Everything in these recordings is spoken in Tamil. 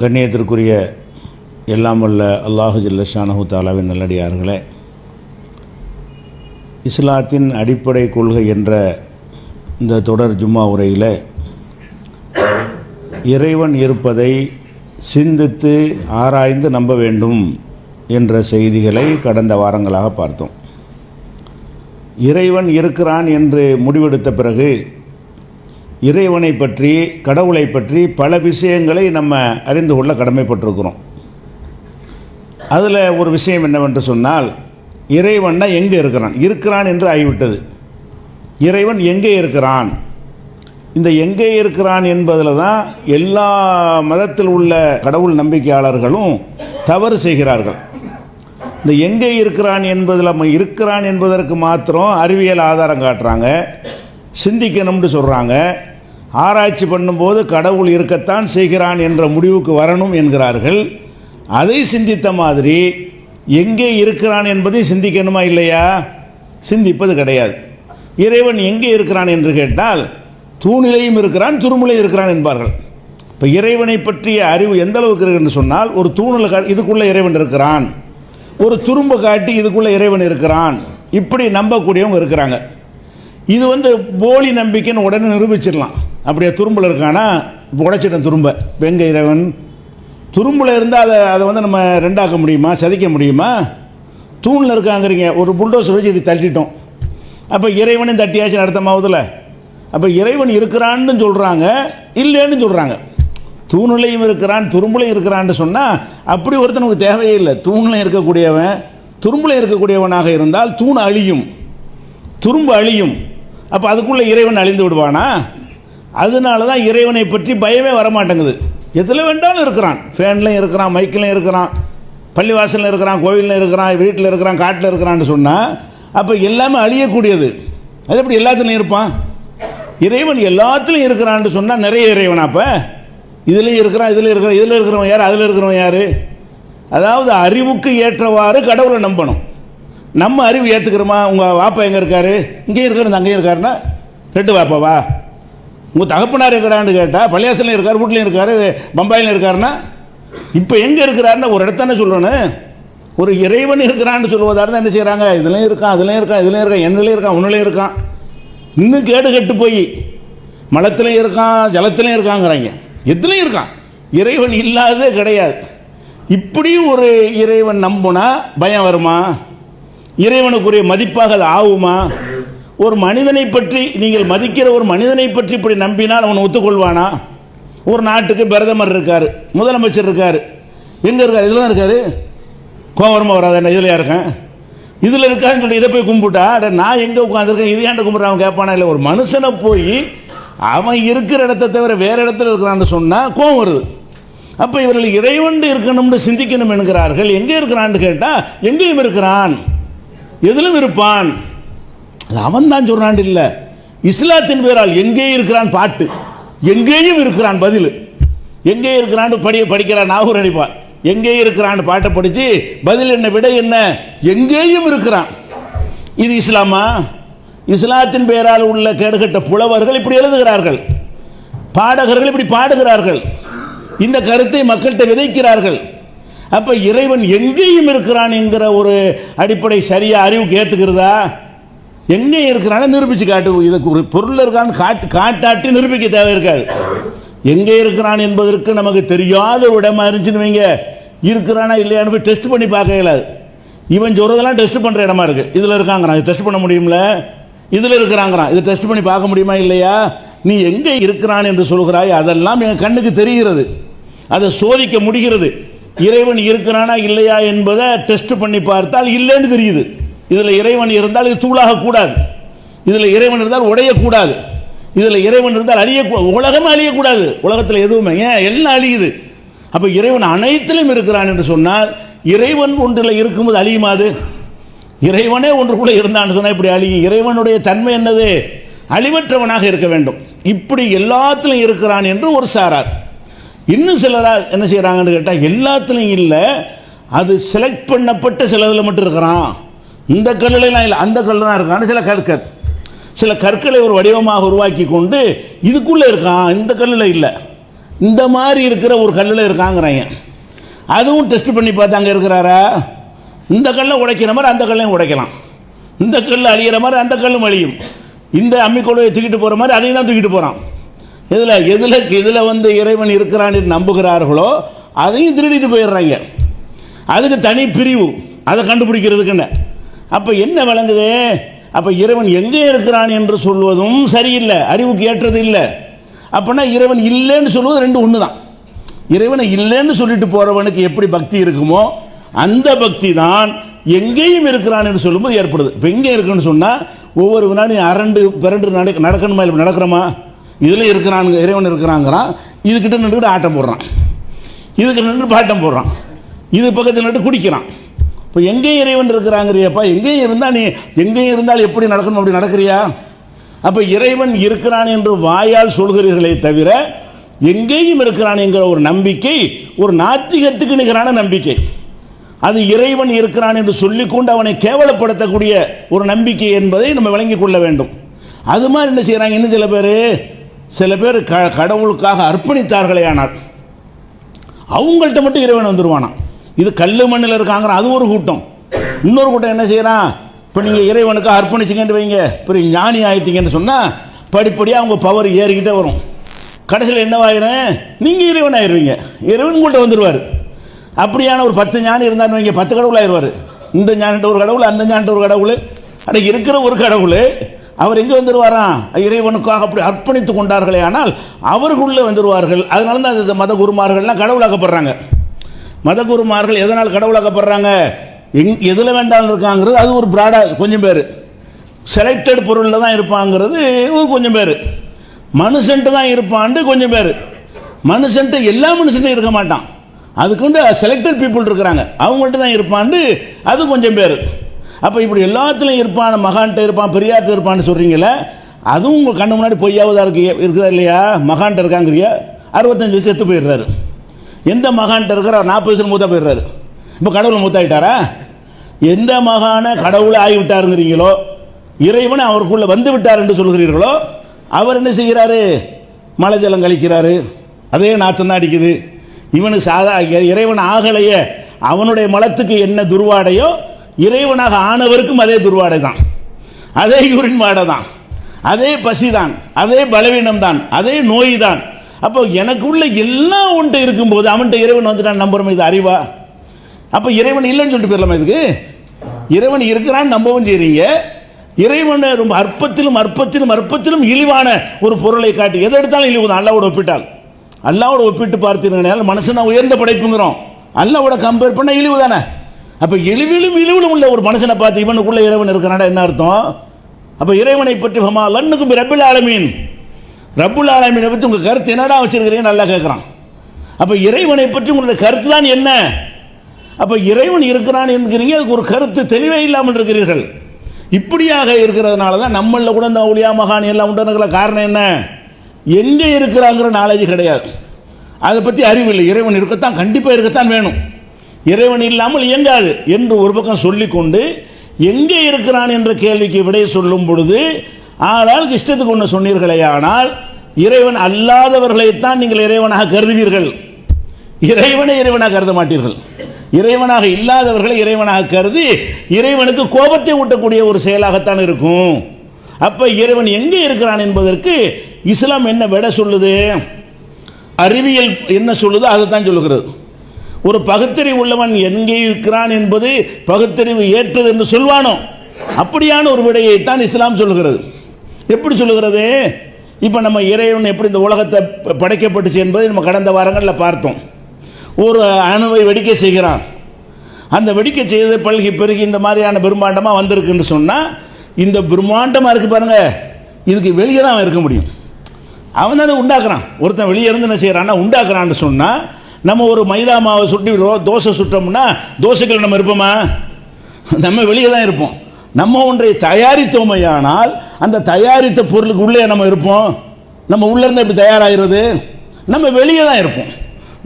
கண்ணியத்திற்குரிய எல்லாம் வல்ல அல்லாஹு ஜல்ல ஷானஹு தஆலாவின் நல்லடியார்களே, இஸ்லாத்தின் அடிப்படை கொள்கை என்ற இந்த தொடர் ஜும்மா உரையில் இறைவன் இருப்பதை சிந்தித்து ஆராய்ந்து நம்ப வேண்டும் என்ற செய்திகளை கடந்த வாரங்களாக பார்த்தோம். இறைவன் இருக்கிறான் என்று முடிவெடுத்த பிறகு இறைவனை பற்றி, கடவுளை பற்றி பல விஷயங்களை நம்ம அறிந்து கொள்ள கடமைப்பட்டிருக்கிறோம். அதில் ஒரு விஷயம் என்னவென்று சொன்னால், இறைவன்னா எங்கே இருக்கிறான், இருக்கிறான் என்று ஆகிவிட்டது. இறைவன் எங்கே இருக்கிறான், இந்த எங்கே இருக்கிறான் என்பதில் தான் எல்லா மதத்தில் உள்ள கடவுள் நம்பிக்கையாளர்களும் தவறு செய்கிறார்கள். இந்த எங்கே இருக்கிறான் என்பதில் இருக்கிறான் என்பதற்கு மாத்திரம் அறிவியல் ஆதாரம் காட்டுறாங்க, சிந்திக்கணும்னு சொல்கிறாங்க. ஆராய்ச்சி பண்ணும்போது கடவுள் இருக்கத்தான் செய்கிறான் என்ற முடிவுக்கு வரணும் என்கிறார்கள். அதை சிந்தித்த மாதிரி எங்கே இருக்கிறான் என்பதை சிந்திக்கணுமா இல்லையா? சிந்திப்பது கிடையாது. இறைவன் எங்கே இருக்கிறான் என்று கேட்டால், தூணிலையும் இருக்கிறான், துரும்பிலையும் இருக்கிறான் என்பார்கள். இப்போ இறைவனை பற்றிய அறிவு எந்த அளவுக்கு இருக்குன்னு சொன்னால், ஒரு தூணில் இதுக்குள்ளே இறைவன் இருக்கிறான், ஒரு துரும்பை காட்டி இதுக்குள்ளே இறைவன் இருக்கிறான், இப்படி நம்பக்கூடியவங்க இருக்கிறாங்க. இது போலி நம்பிக்கைன்னு உடனே நிரூபிச்சிடலாம். அப்படியே துரும்பில் இருக்கானா, இப்போ உடைச்சிட்டேன் துரும்பை, இப்போ எங்கே இறைவன்? துரும்பில் இருந்தால் அதை நம்ம ரெண்டாக்க முடியுமா, சதிக்க முடியுமா? தூணில் இருக்காங்கிறீங்க, ஒரு புல்டோசர் வச்சு இப்படி தட்டிட்டோம், அப்போ இறைவனையும் தட்டியாச்சு அர்த்தமாவதில்ல. அப்போ இறைவன் இருக்கிறான்னு சொல்கிறாங்க, இல்லைன்னு சொல்கிறாங்க. தூணிலையும் இருக்கிறான், துரும்புலையும் இருக்கிறான்னு சொன்னால் அப்படி ஒருத்தனுக்கு தேவையே இல்லை. தூணிலையும் இருக்கக்கூடியவன், துரும்புலையும் இருக்கக்கூடியவனாக இருந்தால் தூண் அழியும், துரும்பு அழியும். அப்போ அதுக்குள்ளே இறைவன் அழிந்து விடுவானா? அதனால தான் இறைவனை பற்றி பயமே வரமாட்டேங்குது. எதில் வேண்டாலும் இருக்கிறான், ஃபேன்லையும் இருக்கிறான், மைக்கிலையும் இருக்கிறான், பள்ளிவாசலில் இருக்கிறான், கோவிலில் இருக்கிறான், வீட்டில் இருக்கிறான், காட்டில் இருக்கிறான்னு சொன்னால் அப்போ எல்லாமே அழியக்கூடியது. அது எப்படி எல்லாத்துலையும் இருப்பான்? இறைவன் எல்லாத்துலையும் இருக்கிறான்னு சொன்னால் நிறைய இறைவனா? அப்போ இதுலேயும் இருக்கிறான், இதில் இருக்கிறான், இதில் இருக்கிறவன் யார், அதில் இருக்கிறவன் யார்? அதாவது அறிவுக்கு ஏற்றவாறு கடவுளை நம்பணும். நம்ம அறிவு ஏற்றுக்கிறோமா? உங்கள் வாப்பா எங்கே இருக்காரு, இங்கே இருக்காரு, அங்கேயும் இருக்காருன்னா ரெண்டு வாப்பாவா? உங்கள் தகப்பனார் இருக்கிறான்னு கேட்டால் பள்ளியாசலையும் இருக்கார், வீட்லையும் இருக்கார், பம்பாயிலும் இருக்காருன்னா இப்போ எங்கே இருக்கிறாருன்னா ஒரு இடத்தானே சொல்லணும். ஒரு இறைவன் இருக்கிறான்னு சொல்லுவதாக இருந்தால் என்ன செய்கிறாங்க? இதுலையும் இருக்கான், அதுலையும் இருக்கான், இதுலையும் இருக்கான், என்னலையும் இருக்கான், உன்னிலையும் இருக்கான். இன்னும் கேடு கட்டு போய் மலத்திலையும் இருக்கான், ஜலத்திலையும் இருக்காங்கிறாங்க, எதுலையும் இருக்கான். இறைவன் இல்லாததே கிடையாது. இப்படி ஒரு இறைவன் நம்புனா பயம் வருமா? இறைவனுக்குரிய மதிப்பாக அது ஆகுமா? ஒரு மனிதனை பற்றி, நீங்கள் மதிக்கிற ஒரு மனிதனை பற்றி இப்படி நம்பினால் அவனை ஒத்துக்கொள்வானா? ஒரு நாட்டுக்கு பிரதமர் இருக்கார், முதலமைச்சர் இருக்கார், எங்கே இருக்கார்? இதில் தான் இருக்காரு. கோவரமாக வராது, என்ன இதில் இருக்கேன், இதில் இருக்கான்னு சொல்லி இதை போய் கும்பிட்டா, நான் எங்கே உட்காந்துருக்கேன், இது ஏன்ட்ட கும்பிட்ற அவன் கேட்பானா? இல்லை, ஒரு மனுஷனை போய் அவன் இருக்கிற இடத்த தவிர வேறு இடத்துல இருக்கிறான்னு சொன்னால் கோவம் வருது. அப்போ இவர்கள் இறைவன் இருக்கணும்னு சிந்திக்கணும் என்கிறார்கள். எங்கே இருக்கிறான்னு கேட்டால் எங்கேயும் இருக்கிறான், எதிலும் இருப்பான். அது அவன் தான் சொல்றான் இல்லை. இஸ்லாத்தின் பேரால் எங்கே இருக்கிறான் பாட்டு, எங்கேயும் இருக்கிறான் பதில். எங்கே இருக்கிறான்னு படிக்கிறான் நாகூர் அடிப்பான், எங்கே இருக்கிறான்னு பாட்டை படித்து பதில் என்ன, விட என்ன, எங்கேயும் இருக்கிறான். இது இஸ்லாமா? இஸ்லாத்தின் பெயரால் உள்ள கேடுகட்ட புலவர்கள் இப்படி எழுதுகிறார்கள், பாடகர்கள் இப்படி பாடுகிறார்கள், இந்த கருத்தை மக்கள்கிட்ட விதைக்கிறார்கள். அப்ப இறைவன் எங்கேயும் இருக்கிறான் என்கிற ஒரு அடிப்படை சரியா அறிவுக்கு ஏத்துக்கிறதா? எங்கே இருக்கிறான்னு நிரூபிச்சு காட்டு. இதுக்கு ஒரு பொருள் இருக்கான்னு காட்டாட்டி நிரூபிக்க தேவை இருக்காது. எங்கே இருக்கிறான் என்பதற்கு நமக்கு தெரியாத இடமா இருந்துச்சுன்னு வைங்க, இருக்கிறானா இல்லையான்னு போய் டெஸ்ட் பண்ணி பார்க்க இயலாது. இவன் சொல்றதெல்லாம் டெஸ்ட் பண்ற இடமா இருக்கு. இதுல இருக்காங்கிறான், இது டெஸ்ட் பண்ண முடியும்ல, இதுல இருக்கிறாங்கிறான், இது டெஸ்ட் பண்ணி பார்க்க முடியுமா இல்லையா? நீ எங்கே இருக்கிறான் என்று சொல்கிறாய், அதெல்லாம் என் கண்ணுக்கு தெரிகிறது, அதை சோதிக்க முடிகிறது. இறைவன் இருக்கிறானா இல்லையா என்பதை டெஸ்ட் பண்ணி பார்த்தால் இல்லைன்னு தெரியுது. இதில் இறைவன் இருந்தால் இது தூளாக கூடாது, இதில் இறைவன் இருந்தால் உடையக்கூடாது, இதில் இறைவன் இருந்தால் உலகமே அழியக்கூடாது. உலகத்தில் எதுவுமே ஏன் எல்லாம் அழியுது. அப்போ இறைவன் அனைத்திலும் இருக்கிறான் என்று சொன்னால் இறைவன் ஒன்றில் இருக்கும்போது அழியுமாது? இறைவனே ஒன்றுக்குள்ளே இருந்தான்னு சொன்னால் இப்படி அழியும். இறைவனுடைய தன்மை என்னது? அழிவற்றவனாக இருக்க வேண்டும். இப்படி எல்லாத்திலும் இருக்கிறான் என்று ஒரு சாரார். இன்னும் சிலரால் என்ன செய்கிறாங்கன்னு கேட்டால், எல்லாத்துலையும் இல்லை, அது செலக்ட் பண்ணப்பட்ட சிலதில் மட்டும் இருக்கிறான், இந்த கல்லுலாம் இல்லை, அந்த கல்லு தான் இருக்கான்னு சில கற்களை ஒரு வடிவமாக உருவாக்கி கொண்டு இதுக்குள்ளே இருக்கான், இந்த கல்லில் இல்லை, இந்த மாதிரி இருக்கிற ஒரு கல்லில் இருக்காங்கிறாங்க. அதுவும் டெஸ்ட் பண்ணி பார்த்தாங்க, இருக்கிறாரா? இந்த கல்லை உடைக்கிற மாதிரி அந்த கல்லையும் உடைக்கலாம், இந்த கல் அழியிற மாதிரி அந்த கல்லும் அழியும், இந்த அம்மிக்கொள்ளையை தூக்கிட்டு போகிற மாதிரி அதையும் தான் தூக்கிட்டு போகிறான். எதில் வந்து இறைவன் இருக்கிறான்னு நம்புகிறார்களோ அதையும் திருடிட்டு போயிடுறாங்க. அதுக்கு தனி பிரிவு, அதை கண்டுபிடிக்கிறதுக்குன்னு. அப்போ என்ன விளங்குது? அப்போ இறைவன் எங்கே இருக்கிறான் என்று சொல்வதும் சரியில்லை, அறிவுக்கு ஏற்றது இல்லை. அப்படின்னா இறைவன் இல்லைன்னு சொல்வது ரெண்டு ஒன்று தான். இறைவனை இல்லைன்னு சொல்லிட்டு போகிறவனுக்கு எப்படி பக்தி இருக்குமோ அந்த பக்தி தான் எங்கேயும் இருக்கிறான் என்று சொல்லும்போது ஏற்படுது. இப்போ எங்கே இருக்குன்னு சொன்னால் ஒவ்வொரு வினாடியும் அரண்டு பிறண்டு நடக்கணுமா? இல்லை நடக்கிறோமா? இதில் இருக்கிறான், இறைவன் இருக்கிறாங்கிறான், இதுக்கிட்ட நின்றுக்கிட்டு ஆட்டம் போடுறான், இதுக்கு நின்று பாட்டம் போடுறான், இது பக்கத்தில் நின்று குடிக்கிறான். இப்போ எங்கேயும் இறைவன் இருக்கிறாங்கிறியப்பா, எங்கேயும் இருந்தால் நீ எங்கேயும் இருந்தால் எப்படி நடக்கணும் அப்படி நடக்கிறியா? அப்போ இறைவன் இருக்கிறான் என்று வாயால் சொல்கிறீர்களே தவிர எங்கேயும் இருக்கிறான் என்கிற ஒரு நம்பிக்கை ஒரு நாத்திகத்துக்கு நிகரான நம்பிக்கை. அது இறைவன் இருக்கிறான் என்று சொல்லிக்கொண்டு அவனை கேவலப்படுத்தக்கூடிய ஒரு நம்பிக்கை என்பதை நம்ம விளங்கிக் கொள்ள வேண்டும். அது மாதிரி என்ன செய்கிறாங்க இன்னும் சில பேர் கடவுளுக்காக அர்ப்பணித்தார்களே, ஆனால் அவங்கள்ட்ட மட்டும் இறைவன் வந்துடுவானா. இது கல்லு மண்ணில் இருக்காங்கிற அது ஒரு கூட்டம். இன்னொரு கூட்டம் என்ன செய்யறான்? இப்போ நீங்கள் இறைவனுக்காக அர்ப்பணிச்சிங்கன்னு வைங்க, பெரிய ஞானி ஆயிட்டீங்கன்னு சொன்னால் படிப்படியாக அவங்க பவர் ஏறிக்கிட்டே வரும். கடைசியில் என்னவாயிரும்? நீங்கள் இறைவன் ஆயிடுவீங்க, இறைவன் உங்கள்கிட்ட வந்துடுவார். அப்படியான ஒரு 10 ஞானி இருந்தான்னு வைங்க, 10 கடவுள் ஆயிடுவார். இந்த ஞானிட்ட ஒரு கடவுள், அந்த ஞானிட்ட ஒரு கடவுள், அன்றைக்கு இருக்கிற ஒரு கடவுள் அவர் எங்கே வந்துடுவாராம்? இறைவனுக்காக அப்படி அர்ப்பணித்து கொண்டார்களே, ஆனால் அவர்களுள்ளே வந்துடுவார்கள். அதனால தான் அந்த மத குருமார்கள்லாம் கடவுளாக்கப்படுறாங்க. மத குருமார்கள் எதனால் கடவுளாக்கப்படுறாங்க? எதில் வேண்டாலும் இருக்காங்கிறது அது ஒரு பிராடாக கொஞ்சம் பேர், செலக்டட் பொருளில் தான் இருப்பாங்கிறது கொஞ்சம் பேர், மனுஷன்ட்டு தான் இருப்பான்ட்டு கொஞ்சம் பேர், மனுஷன்ட்டு எல்லா மனுஷன்ட்டும் இருக்க மாட்டான், அதுக்குண்டு செலக்டட் பீப்புள் இருக்கிறாங்க, அவங்கள்ட்ட தான் இருப்பான்ட்டு அது கொஞ்சம் பேர். அப்போ இப்படி எல்லாத்துலையும் இருப்பான், மகான்கிட்ட இருப்பான், பெரியார்ட்ட இருப்பான்னு சொல்கிறீங்களே, அதுவும் உங்கள் கண்ணு முன்னாடி பொய்யாவதாக இருக்குதா இல்லையா? மகான்கிட்ட இருக்காங்கிறியா? 65 வயசு செத்து போயிடுறாரு. எந்த மகான்கிட்ட இருக்கிற 40 வயசுல மூத்தா போயிடுறாரு. இப்போ கடவுள் மூத்தாயிட்டாரா? எந்த மகான கடவுளை ஆகிவிட்டாருங்கிறீங்களோ, இறைவனை அவருக்குள்ளே வந்து விட்டார் என்று சொல்கிறீர்களோ, அவர் என்ன செய்கிறாரு? மலை ஜலம் கழிக்கிறாரு, அதே நாத்தம் தான் அடிக்குது. இவனுக்கு இறைவன் ஆகலையே, அவனுடைய மலத்துக்கு என்ன துர்வாடையோ இறைவனாக ஆனவருக்கும் அதே துர்வாடை தான், அதே யூரின் வாடை தான், அதே பசி தான், அதே பலவீனம் தான், அதே நோய் தான். அப்போ எனக்குள்ள எல்லாம் ஒன்று இருக்கும்போது அவன்கிட்ட இறைவன் வந்துட்டான் நம்புறோம், இது அறிவா? அப்போ இறைவன் இல்லைன்னு சொல்லிட்டு போயிடலாமா? இதுக்கு இறைவன் இருக்கிறான்னு நம்பவும் செய்றீங்க, இறைவனை ரொம்ப அற்பத்திலும் அற்பத்திலும் அற்பத்திலும் இழிவான ஒரு பொருளை காட்டி எதை எடுத்தாலும் இழிவு தான். அல்லாவோட ஒப்பிட்டால், அல்லாவோட ஒப்பிட்டு பார்த்தீங்கன்னா மனுஷன் தான் உயர்ந்த படைப்புங்கிறோம், அல்லாவோட கம்பேர் பண்ண இழிவு தானே. அப்போ இழிவிலும் இழிவிலும் உள்ள ஒரு மனுஷனை பார்த்து இவனுக்குள்ள இறைவன் இருக்கிறானா என்ன அர்த்தம்? அப்போ இறைவனை பற்றி லன்னுக்கும் ரப்புல் ஆலமீன், ரப்புல் ஆலமீனை பற்றி உங்கள் கருத்து என்னடா வச்சிருக்கிறீங்க நல்லா கேட்குறான். அப்போ இறைவனை பற்றி உங்களுடைய கருத்து தான் என்ன? அப்போ இறைவன் இருக்கிறான் என்கிறீங்க, அதுக்கு ஒரு கருத்து தெளிவே இல்லாமல் இருக்கிறீர்கள். இப்படியாக இருக்கிறதுனால தான் நம்மளில் கூட இந்த ஒளியா மகான் எல்லாம் உண்டான காரணம் என்ன? எங்கே இருக்கிறாங்கிற நாலேஜ் கிடையாது, அதை பற்றி அறிவு இல்லை. இறைவன் இருக்கத்தான், கண்டிப்பாக இருக்கத்தான் வேணும், இறைவன் இல்லாமல் இயங்காது என்று ஒரு பக்கம் சொல்லிக்கொண்டு எங்கே இருக்கிறான் என்ற கேள்விக்கு விடை சொல்லும் பொழுது ஆனால் இஷ்டத்துக்கு ஒன்று சொன்னீர்களே, ஆனால் இறைவன் அல்லாதவர்களைத்தான் நீங்கள் இறைவனாக கருதுவீர்கள், இறைவனை இறைவனாக கருத மாட்டீர்கள். இறைவனாக இல்லாதவர்களை இறைவனாக கருதி இறைவனுக்கு கோபத்தை ஊட்டக்கூடிய ஒரு செயலாகத்தான் இருக்கும். அப்ப இறைவன் எங்கே இருக்கிறான் என்பதற்கு இஸ்லாம் என்ன விட சொல்லுது? அறிவியல் என்ன சொல்லுதோ அதை தான் சொல்லுகிறது. ஒரு பகுத்தறிவு உள்ளவன் எங்கே இருக்கிறான் என்பது பகுத்தறிவு ஏற்றது என்று சொல்வானோ அப்படியான ஒரு விடையை தான் இஸ்லாம் சொல்லுகிறது. எப்படி சொல்லுகிறது? இப்போ நம்ம இறைவன் எப்படி இந்த உலகத்தை படைக்கப்பட்டுச்சு என்பதை நம்ம கடந்த வாரங்களில் பார்த்தோம். ஒரு அணுவை வெடிக்க செய்கிறான், அந்த வெடிக்க செய்து பல்கி பெருகி இந்த மாதிரியான பிரம்மாண்டமாக வந்திருக்குன்னு சொன்னால், இந்த பிரம்மாண்டமாக இருக்குது பாருங்க, இதுக்கு வெளியே தான் அவன் இருக்க முடியும். அவன் தான் அதை உண்டாக்குறான். ஒருத்தன் வெளியே இருந்து என்ன செய்கிறான்னா உண்டாக்குறான்னு சொன்னால், நம்ம ஒரு மைதா மாவை சுட்டி தோசை சுட்டோம்னா தோசைகள் நம்ம இருப்போமா? நம்ம வெளியே தான் இருப்போம். நம்ம ஒன்றை தயாரித்தோமையானால் அந்த தயாரித்த பொருளுக்கு உள்ளே நம்ம இருப்போம். நம்ம உள்ளே இருந்து எப்படி தயாராகிறது? நம்ம வெளியே தான் இருப்போம்.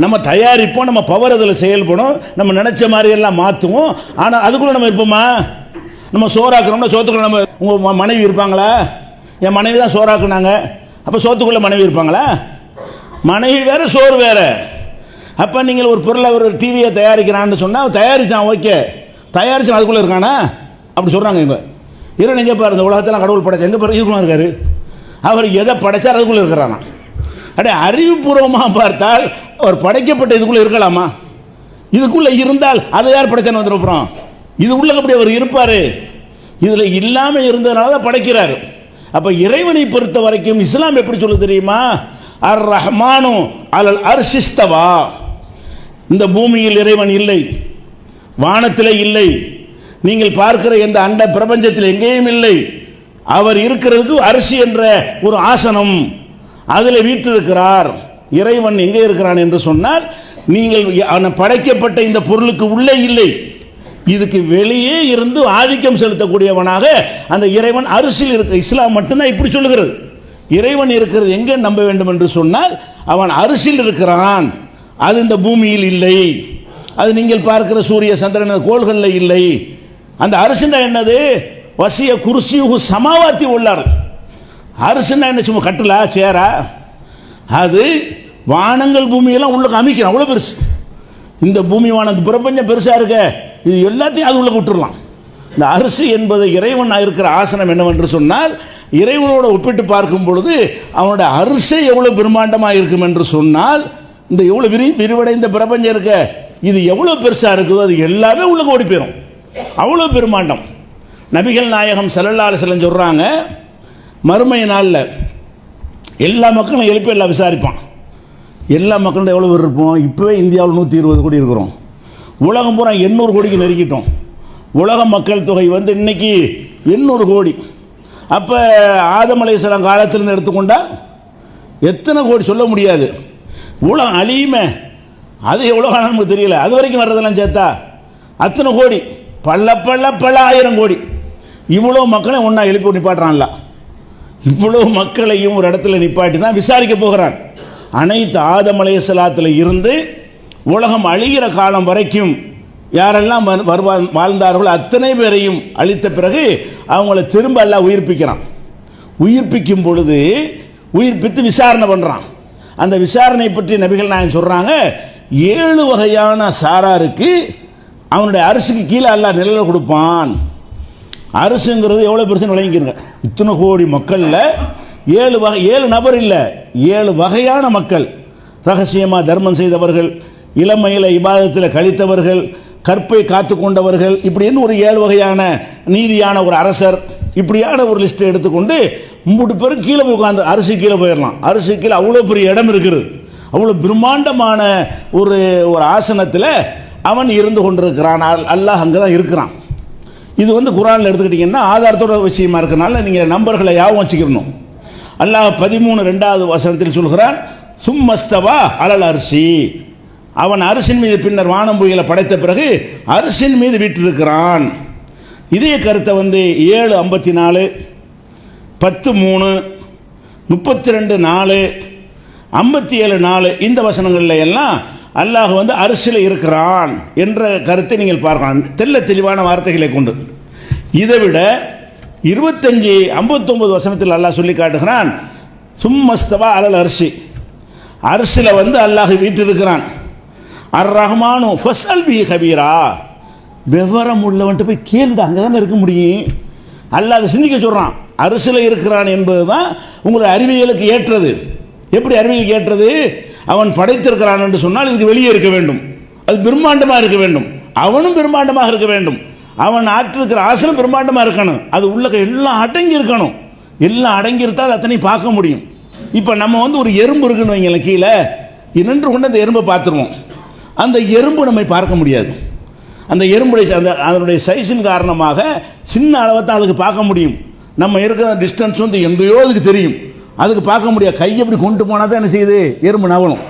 நம்ம தயாரிப்போம், நம்ம பவர் அதில் செயல்படும், நம்ம நினைச்ச மாதிரி எல்லாம் மாற்றுவோம். ஆனால் அதுக்குள்ளே நம்ம இருப்போமா? நம்ம சோறாக்குறோம்னா சோத்துக்குள்ள நம்ம உங்கள் மனைவி இருப்பாங்களா? என் மனைவி தான் சோறாக்குனாங்க, அப்போ சோத்துக்குள்ளே மனைவி இருப்பாங்களா? மனைவி வேற, சோறு வேற. அப்போ நீங்கள் ஒரு பொருளை ஒரு டிவியை தயாரிக்கிறான்னு சொன்னால் தயாரித்தான், ஓகே, தயாரிச்சு அதுக்குள்ளே இருக்கானா அப்படி சொல்கிறாங்க இவங்க. இவன் எங்கே பாரு, இந்த உலகத்தெல்லாம் கடவுள் படைச்சா எங்கே பாரு இதுக்குள்ள இருக்காரு, அவர் எதை படைச்சார் அதுக்குள்ளே இருக்கிறானா? அடே, அறிவுபூர்வமாக பார்த்தால் அவர் படைக்கப்பட்ட இதுக்குள்ளே இருக்கலாமா? இதுக்குள்ளே இருந்தால் அதை யார் படைச்சான்னு வந்துருப்போம். இது உள்ள அப்படி அவர் இருப்பார், இதில் இல்லாமல் இருந்ததுனால தான் படைக்கிறார். அப்போ இறைவனை பொறுத்த வரைக்கும் இஸ்லாம் எப்படி சொல்ல தெரியுமா? அர் ரஹ்மானு அலல் அர்ஷிஸ்தவா. இந்த பூமியில் இறைவன் இல்லை, வானத்திலே இல்லை, நீங்கள் பார்க்கிற எந்த அண்ட பிரபஞ்சத்தில் எங்கேயும் இல்லை. அவர் இருக்கிறதுக்கு அரிசி என்ற ஒரு ஆசனம், அதில் வீற்றிருக்கிறார். இறைவன் எங்கே இருக்கிறான் என்று சொன்னால் நீங்கள் படைக்கப்பட்ட இந்த பொருளுக்கு உள்ளே இல்லை, இதுக்கு வெளியே இருந்து ஆதிக்கம் செலுத்தக்கூடியவனாக அந்த இறைவன் அரிசியில் இருக்க. இஸ்லாம் மட்டும்தான் இப்படி சொல்லுகிறது. இறைவன் இருக்கிறது எங்கே நம்ப வேண்டும் என்று சொன்னால் அவன் அரிசியில் இருக்கிறான், அது இந்த பூமியில் இல்லை, அது நீங்கள் பார்க்கிற சூரிய சந்திரன் கோள்களில் இல்லை. அந்த அரிசினா என்னது? வசிய குர்சியு சமாவாத்தி உள்ளார். அரிசினா என்ன, சும்மா கட்டலா சேரா? அது வானங்கள் பூமியெல்லாம் உள்ள அமைக்கிறான், அவ்வளோ பெருசு. இந்த பூமி வானத்து பிரபஞ்சம் பெருசாக இருக்க, இது எல்லாத்தையும் அது உள்ள விட்டுடலாம். இந்த அரிசி என்பது இறைவன் இருக்கிற ஆசனம் என்னவென்று சொன்னால், இறைவனோடு ஒப்பிட்டு பார்க்கும் பொழுது அவனுடைய அரிசி எவ்வளோ பிரம்மாண்டமாக இருக்கும் என்று சொன்னால், இந்த எவ்வளோ விரிவடைந்த பிரபஞ்சம் இருக்க, இது எவ்வளோ பெருசாக இருக்குதோ அது எல்லாமே உள்ள ஓடி போயிடும், அவ்வளோ பெருமாண்டம். நபிகள் நாயகம் ஸல்லல்லாஹு அலைஹி வஸல்லம் சொல்கிறாங்க, மறுமை நாளில் எல்லா மக்களும் எழுப்பி எல்லாம் விசாரிப்பான். எல்லா மக்களும் எவ்வளோ பேர் இருப்போம்? இப்போவே இந்தியாவில் 120 கோடி இருக்கிறோம், உலகம் பூரா 800 கோடிக்கு நெருக்கிட்டோம். உலக மக்கள் தொகை வந்து இன்னைக்கு 800 கோடி. அப்போ ஆதம் அலைஹிஸ்ஸலாம் காலத்திலிருந்து எடுத்துக்கொண்டால் எத்தனை கோடி சொல்ல முடியாது. உலகம் அழியுமே, அது எவ்வளோ காலம் நமக்கு தெரியல, அது வரைக்கும் வர்றதெல்லாம் சேர்த்தா அத்தனை கோடி, பல ஆயிரம் கோடி. இவ்வளோ மக்களை ஒன்றா எழுப்பி நிப்பாட்டுறான்ல, இவ்வளோ மக்களையும் ஒரு இடத்துல நிப்பாட்டி தான் விசாரிக்க போகிறான். அனைத்து ஆதம் அலைஹிஸ்ஸலாத்தில் இருந்து உலகம் அழிகிற காலம் வரைக்கும் யாரெல்லாம் வாழ்ந்தார்களோ அத்தனை பேரையும் அழித்த பிறகு அவங்கள திரும்ப எல்லாம் உயிர்ப்பிக்கிறான். உயிர்ப்பிக்கும் பொழுது உயிர்ப்பித்து விசாரணை பண்ணுறான். அந்த விசாரணை பற்றி நபிகள் நாயகம் சொல்கிறாங்க, 7 வகையான சாராருக்கு அவனுடைய அரிசிக்கு கீழே அல்லாஹ் நிழலை கொடுப்பான். அரிசுங்கிறது எவ்வளோ பெருசுன்னு விளங்கிக்கிறங்க. இத்தனை கோடி மக்களில் 7 நபர் இல்லை, 7 வகையான மக்கள். ரகசியமாக தர்மம் செய்தவர்கள், இளமையில் இபாதத்தில் கழித்தவர்கள், கற்பை காத்து கொண்டவர்கள், இப்படின்னு ஒரு 7 வகையான நீதியான ஒரு அரசர், இப்படியான ஒரு லிஸ்ட்டை எடுத்துக்கொண்டு 3 பேரும் கீழே போய் உட்காந்து அரிசி கீழே போயிடலாம். அரிசி கீழே அவ்வளோ பெரிய இடம் இருக்கிறது, அவ்வளோ பிரம்மாண்டமான ஒரு ஆசனத்தில் அவன் இருந்து கொண்டிருக்கிறான். அல்லாஹ் அங்கே தான் இருக்கிறான். இது வந்து குர்ஆனில் எடுத்துக்கிட்டிங்கன்னா ஆதாரத்தோட விஷயமா இருக்கிறனால நீங்கள் நம்பர்களை யாவும் வச்சுக்கணும். அல்லாஹ் 13 வசனத்தில் சொல்கிறான், சும்மஸ்தவா அலல் அரிசி. அவன் அரிசின் மீது பின்னர் வானம் பூமிகளை படைத்த பிறகு அரிசின் மீது வீற்றிருக்கிறான். இதே கருத்தை வந்து 7:54, 10:3, 32:4, 57:4 இந்த வசனங்களில் எல்லாம் அல்லாஹ் வந்து அரிசியில் இருக்கிறான் என்ற கருத்தை நீங்கள் பார்க்கலாம், தெளிவான வார்த்தைகளை கொண்டு. இதை விட 25:59 வசனத்தில் அல்லாஹ் சொல்லி காட்டுகிறான், சும்மஸ்தவா அலல் அரிசி. அரிசியில் வந்து அல்லாஹ் வீற்றிருக்கிறான். அர் ரஹ்மானு ஃபஸ்அல் பி கபீரா. விவரம் உள்ளவன்ட்டு போய் கேளுடா, அங்கே தானே இருக்க முடியும். அல்லாஹ் அதை சிந்திக்க சொல்கிறான். அரிசியில் இருக்கிறான் என்பது தான் உங்களுடைய அறிவியலுக்கு ஏற்றது. எப்படி அறிவியலுக்கு ஏற்றது? அவன் படைத்திருக்கிறான் என்று சொன்னால் இதுக்கு வெளியே இருக்க வேண்டும், அது பிரம்மாண்டமாக இருக்க வேண்டும், அவனும் பிரம்மாண்டமாக இருக்க வேண்டும், அவன் ஆற்றிருக்கிற ஆசனம் பிரம்மாண்டமாக இருக்கணும், அது உள்ள எல்லாம் அடங்கி இருக்கணும். எல்லாம் அடங்கி இருந்தால் அத்தனை பார்க்க முடியும். இப்போ நம்ம வந்து ஒரு எறும்பு இருக்குன்னு வைங்களேன், கீழே நின்று கொண்டு அந்த எறும்பை பார்த்துருவோம். அந்த எறும்பு நம்மை பார்க்க முடியாது. அந்த எறும்புடைய அதனுடைய சைஸின் காரணமாக சின்ன அளவை தான் அதுக்கு பார்க்க முடியும். நம்ம இருக்கிற டிஸ்டன்ஸ் வந்து எங்கேயோ அதுக்கு தெரியும், அதுக்கு பார்க்க முடியாது. கையை எப்படி கொண்டு போனால் தான் என்ன செய்யுது, எறும்பு நவலும்.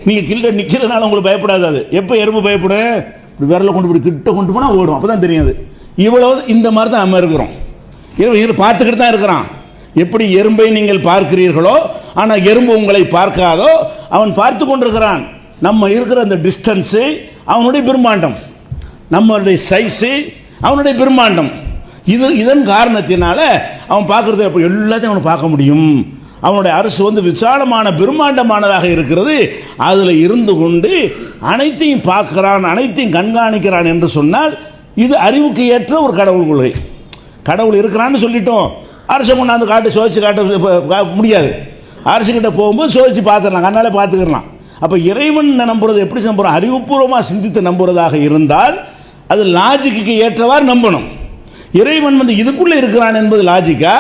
நீங்கள் கீழே நிற்கிறதுனால உங்களுக்கு பயப்படாது. அது எப்போ எறும்பு பயப்படும், இப்படி விரலை கொண்டு இப்படி கிட்ட கொண்டு போனால் ஓடும், அப்போ தான் தெரியாது. இவ்வளோ இந்த மாதிரி தான் நம்ம இருக்கிறோம். பார்த்துக்கிட்டு தான் இருக்கிறான். எப்படி எறும்பை நீங்கள் பார்க்கிறீர்களோ, ஆனால் எறும்பு உங்களை பார்க்காதோ, அவன் பார்த்து கொண்டிருக்கிறான். நம்ம இருக்கிற அந்த டிஸ்டன்ஸு அவனுடைய பிரம்மாண்டம், நம்மளுடைய சைஸு அவனுடைய பிரம்மாண்டம். இதன் காரணத்தினால அவன் பார்க்குறது எல்லாத்தையும் அவனை பார்க்க முடியும். அவனுடைய அரசு வந்து விசாலமான பிரம்மாண்டமானதாக இருக்கிறது. அதில் இருந்து கொண்டு அனைத்தையும் பார்க்கிறான், அனைத்தையும் கண்காணிக்கிறான் என்று சொன்னால் இது அறிவுக்கு ஏற்ற ஒரு கடவுள் கொள்கை. கடவுள் இருக்கிறான்னு சொல்லிட்டோம், அரசை கொண்டாந்து காட்டு சோதிச்சு காட்ட முடியாது. அரசுக்கிட்ட போகும்போது சோதிச்சு பார்த்துடலாம், கண்ணாலே பார்த்துக்கலாம். அப்போ இறைவன் நம்புறது எப்படி நம்புறோம்? அறிவுபூர்வமாக சிந்தித்து நம்புறதாக இருந்தால் அது லாஜிக்கு ஏற்றவாறு நம்பணும். இறைவன் வந்து இதுக்குள்ளே இருக்கிறான் என்பது லாஜிக்கா,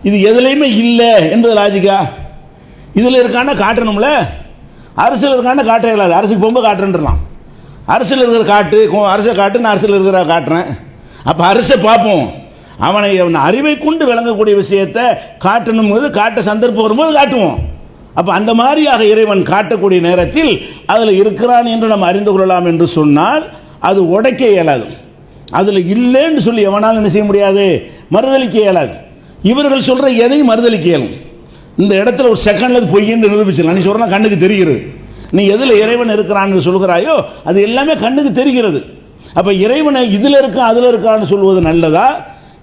இது எதுலையுமே இல்லை என்பது லாஜிக்கா? இதில் இருக்கான காட்டணும்ல, அரசியல் இருக்கான காட்ட இயலாது. அரசுக்கு போகும்போது காட்டுறேன்றான். அரசியல் இருக்கிற காட்டு, அரசை காட்டு, நான் அரசியல் இருக்கிற காட்டுறேன். அப்போ அரசை பார்ப்போம், அவனை அறிவை கொண்டு விளங்கக்கூடிய விஷயத்தை காட்டணும் போது காட்ட சந்தர்ப்பம் வரும்போது காட்டுவோம். அப்போ அந்த மாதிரியாக இறைவன் காட்டக்கூடிய நேரத்தில் அதில் இருக்கிறான் என்று நம்ம அறிந்து கொள்ளலாம் என்று சொன்னால் அது உடைக்க இயலாது. அதில் இல்லைன்னு சொல்லி எவனால் என்ன செய்ய முடியாது? மறுதளிக்க இயலாது. இவர்கள் சொல்கிற எதையும் மறுதளிக்க இயலும். இந்த இடத்துல ஒரு செகண்டில் அது பொய்ன்னு நிரூபிச்சிடலாம். நீ சொல்கிறா கண்ணுக்கு தெரிகிறது. நீ எதில் இறைவன் இருக்கிறான்னு சொல்கிறாயோ அது எல்லாமே கண்ணுக்கு தெரிகிறது. அப்போ இறைவனை இதில் இருக்கா அதில் இருக்கான்னு சொல்வது நல்லதா?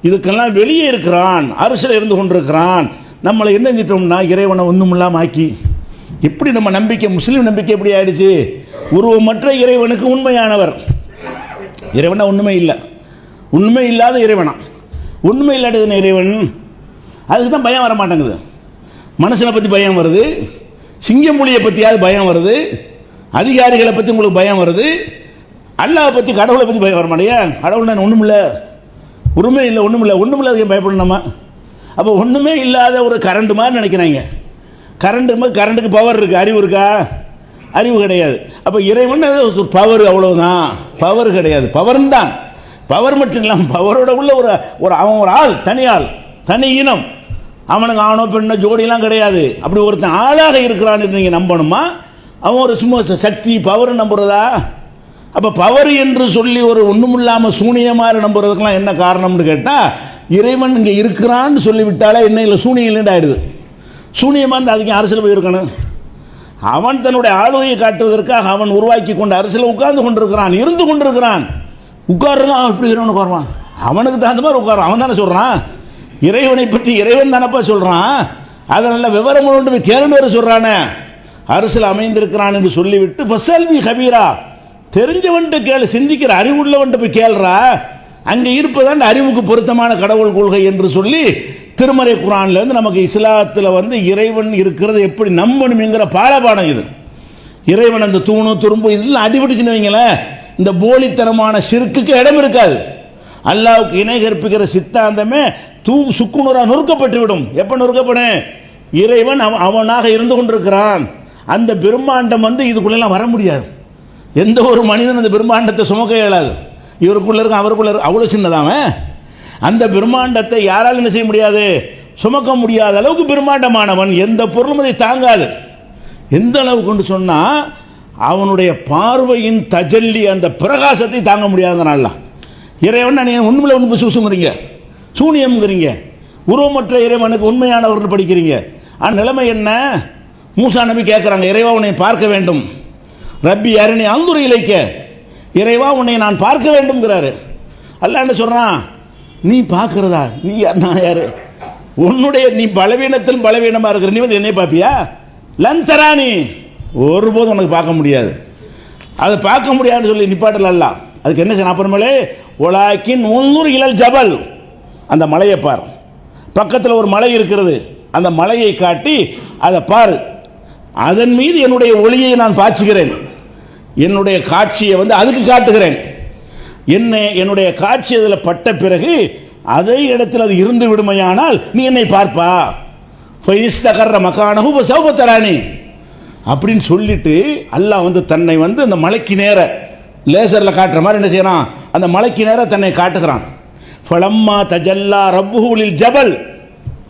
இதுக்கெல்லாம் வெளியே இருக்கிறான், அரசில் இருந்து கொண்டிருக்கிறான், நம்மளை என்ன செஞ்சிட்டோம்னா இறைவனை ஒன்றும் இல்லாமல் ஆக்கி, இப்படி நம்ம நம்பிக்கை, முஸ்லீம் நம்பிக்கை எப்படி ஆயிடுச்சு? உருவமற்ற இறைவனுக்கு உண்மையானவர். இறைவனா உண்மை இல்லை, உண்மை இல்லாத இறைவனா, உண்மை இல்லாதது இறைவன். அதுக்கு தான் பயம் வர மாட்டேங்குது. மனுஷனை பற்றி பயம் வருது, சிங்கமொழியை பற்றியாவது பயம் வருது, அதிகாரிகளை பற்றி உங்களுக்கு பயம் வருது. அல்லாஹ் பற்றி, கடவுளை பற்றி பயம் வர மாட்டேயா? கடவுள் நான் ஒன்றும் இல்லை, உரிமை இல்லை, ஒன்றும் இல்லை, ஒன்றும் இல்லாத பயப்படணும் நம்ம. அப்போ ஒன்றுமே இல்லாத ஒரு கரண்ட் மாதிரி நினைக்கிறாங்க. கரண்ட்டுக்கு பவர் இருக்குது, அறிவு இருக்கா? அறிவு கிடையாது. அப்போ இறைவன் பவர் அவ்வளவுதான், பவர் கிடையாது. பவர்னு தான், பவர் மட்டும் இல்லாமல் பவரோட உள்ள அவன் ஒரு ஆள், தனி இனம். அவனுக்கு ஆணோ பெண்ணோ ஜோடியெல்லாம் கிடையாது. அப்படி ஒருத்தன் ஆளாக இருக்கிறான்னு நீங்கள் நம்பணுமா? அவன் ஒரு சும்மா சக்தி பவர் நம்புறதா? அப்போ பவர் என்று சொல்லி ஒரு ஒன்றும் இல்லாமல் சூனியமாக நம்புறதுக்கெல்லாம் என்ன காரணம்னு கேட்டால், இறைவன் இங்கே இருக்கிறான்னு சொல்லிவிட்டாலே என்ன இல்லை, சூனியம் இல்லைன்னு ஆயிடுது. சூனியமாக இருந்து அதுக்கு அரசியல் போயிருக்கணும். அவன் தன்னுடைய ஆளுமையை காட்டுவதற்காக அவன் உருவாக்கி கொண்ட அரசியல் உட்கார்ந்து கொண்டிருக்கிறான், இருந்து கொண்டிருக்கிறான். உட்கார்றதான் அவன் எப்படி இருக்கிறவனு உட்காருவான், அவனுக்கு தகுந்த மாதிரி உட்காருவான். அவன் தானே சொல்கிறான், இறைவனை பற்றி இறைவன் தானப்பா சொல்கிறான். அதனால விவரம் கொண்டு கேளுன்னு வர சொல்கிறானே, அரசியல் அமைந்திருக்கிறான் என்று சொல்லிவிட்டு ஃபசல்வி கபீரா, தெரிஞ்சவன்ட்டு கேளு, சிந்திக்கிற அறிவுள்ளவன்ட்டு போய் கேள்றா, அங்கே இருப்பதான் அறிவுக்கு பொருத்தமான கடவுள் கொள்கை என்று சொல்லி திருமறை குர்ஆன்ல இருந்து நமக்கு இஸ்லாத்தில் வந்து இறைவன் இருக்கிறது எப்படி நம்பணுங்கிற பாடபாடம் இது. இறைவன் அந்த தூணு துரும்பு இதெல்லாம் அடிபட்டுச்சுன்னு வைங்களேன், இந்த போலித்தனமான ஷிர்க்குக்கு இடம் இருக்காது. அல்லாஹ்வுக்கு இணை கற்பிக்கிற சித்தாந்தமே சுக்குநூறா நொறுக்கப்பட்டு விடும். எப்போ நொறுக்கப்படும்? இறைவன் அவனாக இருந்து கொண்டிருக்கிறான். அந்த பிரம்மாண்டம் வந்து இதுக்குள்ளெல்லாம் வர முடியாது. எந்த ஒரு மனிதன் அந்த பிரம்மாண்டத்தை சுமக்க இயலாது. இவருக்குள்ள இருக்க அவருக்குள்ள இருக்க அவ்வளோ சின்னதாம அந்த பிரம்மாண்டத்தை யாராலும் என்ன செய்ய முடியாது, சுமக்க முடியாத அளவுக்கு பிரம்மாண்டமானவன். எந்த பொருளும் அதை தாங்காது. எந்த அளவுக்கு சொன்னால் அவனுடைய பார்வையின் தஜல்லி, அந்த பிரகாசத்தை தாங்க முடியாதுங்கிறான்ல இறைவன். நீங்கள் உண்மையில் ஒன்று சூசுங்கிறீங்க, சூனியம்ங்கிறீங்க, உருவமற்ற இறைவனுக்கு உண்மையானவர்னு படிக்கிறீங்க. ஆனால் நிலைமை என்ன? மூசா நபி கேட்குறாங்க, இறைவா உன்னை பார்க்க வேண்டும், ரப்பி அரினி அன்துர் இலைக்க, இறைவா உன்னை நான் பார்க்க வேண்டும்ங்கிறாரு. அல்லாஹ் என்ன சொல்கிறான், நீ பார்க்கிறதா? நீ நான் யாரு? உன்னுடைய நீ பலவீனத்தில் பலவீனமாக இருக்கிற நீ வந்து என்னை பார்ப்பியா? லந்தராணி, ஒருபோதும் உனக்கு பார்க்க முடியாது. அதை பார்க்க முடியாதுன்னு சொல்லி நிப்பாட்டல அல்ல. அதுக்கு என்ன செய்யணும்? அப்புறமேலே ஒலாக்கின் உன்னுர் இலல் ஜபல், அந்த மலையை பார். பக்கத்தில் ஒரு மலை இருக்கிறது, அந்த மலையை காட்டி அதை பார், அதன் மீது என்னுடைய ஒளியை நான் பாய்ச்சுகிறேன், என்னுடைய காட்சியை வந்து அதுக்கு காட்டுகிறேன். என்னுடைய காட்சி அதில் பட்ட பிறகு அதே இடத்தில் அது இருந்து விடுமையானால் நீ என்னை பார்ப்பா. ஃபைஸ்தகர்ர மகானஹு வஸௌபதரானி அப்படின்னு சொல்லிட்டு அல்லாஹ் வந்து தன்னை வந்து அந்த மலைக்கு நேர லேசரில் காட்டுற மாதிரி என்ன செய்யறான், அந்த மலைக்கு நேர தன்னை காட்டுகிறான். ஃபலம்மா தஜல்லா ரப்புஹு லில் ஜபல்,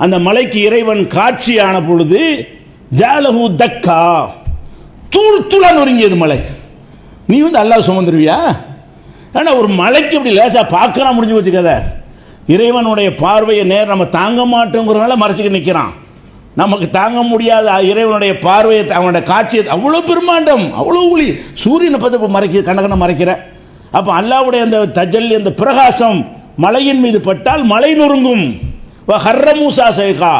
அந்த மலைக்கு இறைவன் காட்சியான பொழுது ஜாலஹு தக்கா, தூள் தூளா நொறுங்கியது மலை. நீ வந்து அல்லாஹ் சுமந்துருவியா? ஏன்னா ஒரு மலைக்கு இப்படி லேசா பார்க்கலாம் முடிஞ்சு வச்சுக்கத. இறைவனுடைய பார்வையை நேரம் நம்ம தாங்க மாட்டோங்கிறனால மறைச்சிக்க நிற்கிறான். நமக்கு தாங்க முடியாத இறைவனுடைய பார்வையை, அவனுடைய காட்சியை, அவ்வளோ பிரம்மாண்டம், அவ்வளோ ஒளி, சூரியனை பார்த்து மறைக்க கண்ணகனை மறைக்கிற. அப்போ அல்லாஹ்வுடைய அந்த தஜல்லி, அந்த பிரகாசம் மலையின் மீது பட்டால் மலை நொறுங்கும். ஹர்ர மூசா சைகா,